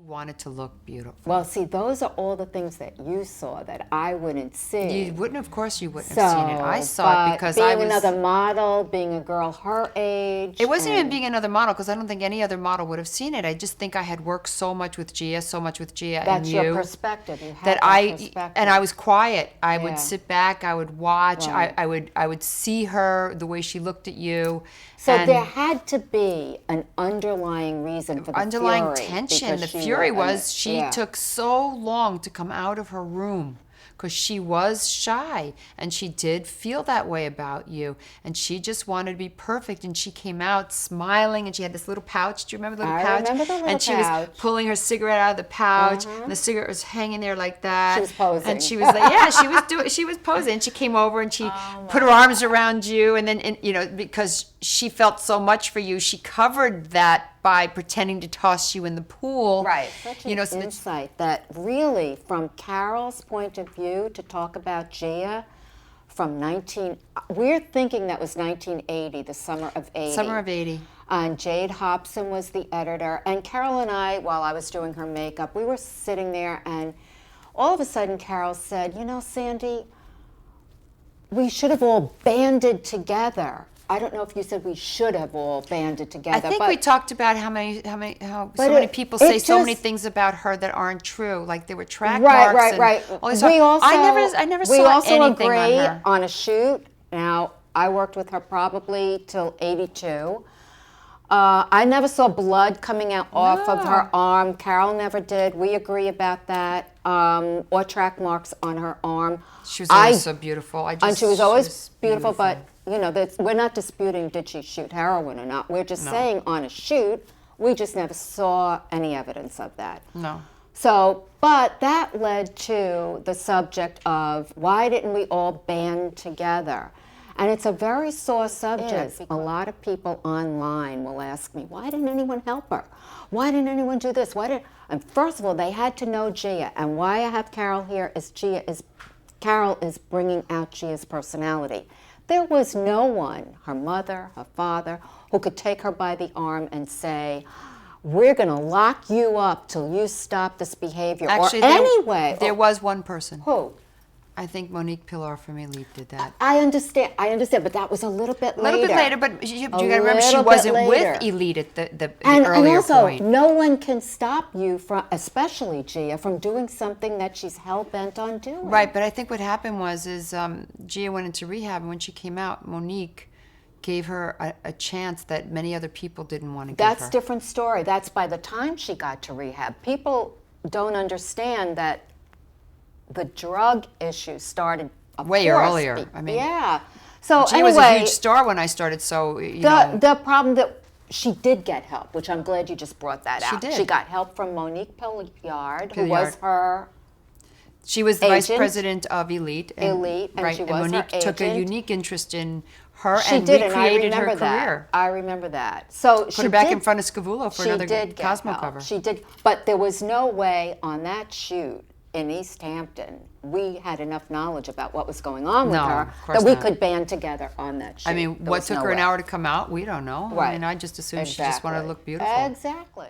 Wanted to look beautiful. Well, see, those are all the things that you saw that I wouldn't see. You wouldn't, of course, you wouldn't have seen it. I saw it because being I was another model, being a girl her age. It wasn't even being another model because I don't think any other model would have seen it. I just think I had worked so much with Gia, That's and your perspective. You had that perspective. and I was quiet. I Yeah. would sit back. I would watch. Right. I would see her the way she looked at you. So and there had to be an underlying reason for the underlying fury, tension. The because fury was she yeah. took so long to come out of her room because she was shy and she did feel that way about you and she just wanted to be perfect, and she came out smiling and she had this little pouch. Do you remember the little pouch? I remember the little and she pouch. was pulling her cigarette out of the pouch and the cigarette was hanging there like that. She was posing. And she was like, yeah, she was posing. And she came over and she put her arms around you, and then because she felt so much for you, she covered that by pretending to toss you in the pool. Right. Such an insight that really, from Carol's point of view, to talk about Gia from we're thinking that was 1980, the summer of 80. Summer of 80. And Jade Hobson was the editor. And Carol and I, while I was doing her makeup, we were sitting there, and all of a sudden Carol said, "Sandy, we should have all banded together." I don't know if you said we should have all banded together. I think we talked about how so But many it- people it say so many just- things about her that aren't true. Like there were track Right, marks. right. all this We stuff. also, I never we saw also anything agree on her. on a shoot. Now, I worked with her probably till 82. I never saw blood coming out off of her arm. Carol never did. We agree about that. Or track marks on her arm. She was always so beautiful. And she was always beautiful, but we're not disputing did she shoot heroin or not. We're just saying on a shoot, we just never saw any evidence of that. No. So, but that led to the subject of why didn't we all band together? And it's a very sore subject. A lot of people online will ask me, why didn't anyone help her? Why didn't anyone do this? And first of all, they had to know Gia. And why I have Carol here is Carol is bringing out Gia's personality. There was no one, her mother, her father, who could take her by the arm and say, "We're going to lock you up till you stop this behavior." Actually, there was one person. Who? I think Monique Pilar from Elite did that. I understand, but that was a little bit later. A little bit later, but you got to remember she wasn't with Elite at the earlier and also, point. no one can stop you from, especially Gia, from doing something that she's hell-bent on doing. Right, but I think what happened was Gia went into rehab, and when she came out, Monique gave her a chance that many other people didn't want to give her. That's a different story. That's by the time she got to rehab. People don't understand that the drug issue started way earlier. Yeah. So Gia anyway, was a huge star when I started. So the problem that she did get help, which I'm glad you just brought that out. She did. She got help from Monique Pilliard, who was her. She was the agent. vice president of Elite. And she was Monique her took a agent. unique interest in her She and did, recreated and I remember her that. career. I remember that. So Put her back in front of Scavullo for another Cosmo cover. She did, but there was no way on that shoot in East Hampton we had enough knowledge about what was going on with her that we could band together on that shoot. I mean, what took her an hour to come out? We don't know. Right. I mean, I just assumed she just wanted to look beautiful. Exactly.